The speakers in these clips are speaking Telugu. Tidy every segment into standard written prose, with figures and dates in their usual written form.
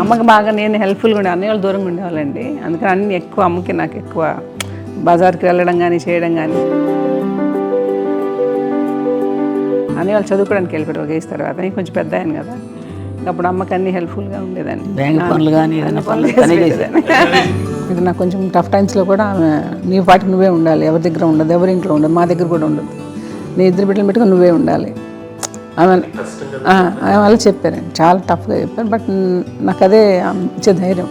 అమ్మకి బాగా నేను హెల్ప్ఫుల్గా ఉండే అన్నయ్య వాళ్ళు దూరంగా ఉండేవాళ్ళండి. అందుకని అన్ని ఎక్కువ అమ్మకి నాకు ఎక్కువ బజార్కి వెళ్ళడం కానీ చేయడం కానీ. అన్నయ్య వాళ్ళు చదువుకోవడానికి వెళ్ళిపోయారు ఒక ఏజ్ తర్వాత. నేను కొంచెం పెద్ద అయ్యాను కదా, అప్పుడు అమ్మకి అన్ని హెల్ప్ఫుల్గా ఉండేదాన్ని. బ్యాంక్ పనులు కానీ ఏదైనా పనులు ఇది నాకు కొంచెం టఫ్ టైమ్స్లో కూడా ఆమె నీ పాటికి నువ్వే ఉండాలి, ఎవరి దగ్గర ఉండదు, ఎవరి ఇంట్లో ఉండదు, మా దగ్గర కూడా ఉండదు, నీ ఇద్దరు బిడ్డలు పెట్టుకుని నువ్వే ఉండాలి ఆమె వాళ్ళు చెప్పారండి. చాలా టఫ్గా చెప్పారు. బట్ నాకు అదే ఇచ్చే ధైర్యం.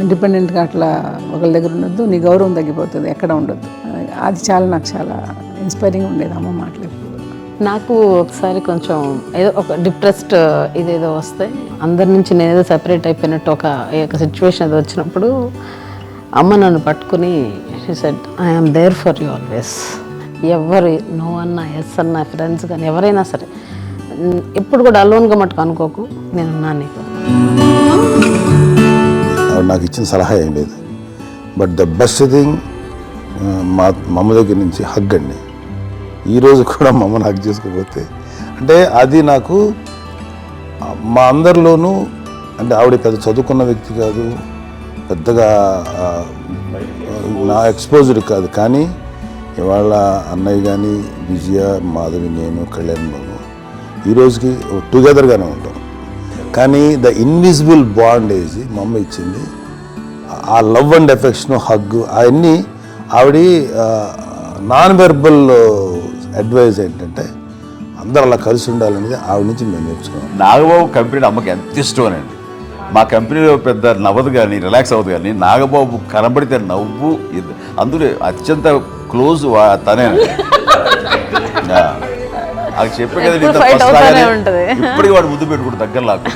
ఇండిపెండెంట్గా అట్లా ఒకరి దగ్గర ఉండొద్దు, నీ గౌరవం తగ్గిపోతుంది, ఎక్కడ ఉండొద్దు. అది నాకు చాలా ఇన్స్పైరింగ్ ఉండేది అమ్మ మాటలు. నాకు ఒకసారి కొంచెం ఏదో ఒక డిప్రెస్డ్ ఇదేదో వస్తే అందరి నుంచి నేను ఏదో సెపరేట్ అయిపోయినట్టు ఒక సిచ్యువేషన్ ఏదో వచ్చినప్పుడు అమ్మ నన్ను పట్టుకుని she said I am there for you always. ఎవరు నో అన్నా ఎస్ అన్నా ఫ్రెండ్స్ కానీ ఎవరైనా సరే ఎప్పుడు కూడా అలోన్గా మట్టుకు అనుకోకు, నేనున్నాను నీకు. నాకు ఇచ్చిన సలహా ఏం లేదు. బట్ ద బెస్ట్ థింగ్ మా అమ్మ దగ్గర నుంచి హగ్ అండి. ఈరోజు కూడా మా అమ్మని హగ్ చేసుకోకపోతే అంటే అది నాకు మా అందరిలోనూ, అంటే ఆవిడ పెద్ద చదువుకున్న వ్యక్తి కాదు, పెద్దగా నా ఎక్స్పోజర్ కాదు, కానీ ఇవాళ అన్నయ్య కానీ విజయ, మాధవి, నేను, కళ్యాణ్ బాబు ఈ రోజుకి టుగెదర్గానే ఉంటాం. కానీ ద ఇన్విజిబుల్ బాండేజ్ మా అమ్మ ఇచ్చింది. ఆ లవ్ అండ్ ఎఫెక్షన్, హగ్, అవన్నీ ఆవిడ నాన్ వెర్బల్ అడ్వైజ్ ఏంటంటే అందరూ అలా కలిసి ఉండాలనేది ఆవిడ నుంచి మేము నేర్చుకున్నాం. నాగబాబు కంపెనీ అమ్మకి ఎంత ఇష్టమేనండి. మా కంపెనీలో పెద్ద నవ్వదు కానీ రిలాక్స్ అవ్వదు, కానీ నాగబాబు కనబడితే నవ్వు. అందులో అత్యంత క్లోజ్ తనేనండి. అది చెప్పే కదా, ఇప్పటికి వాడు ముద్దు పెట్టుకుంటూ దగ్గర లాక్కు.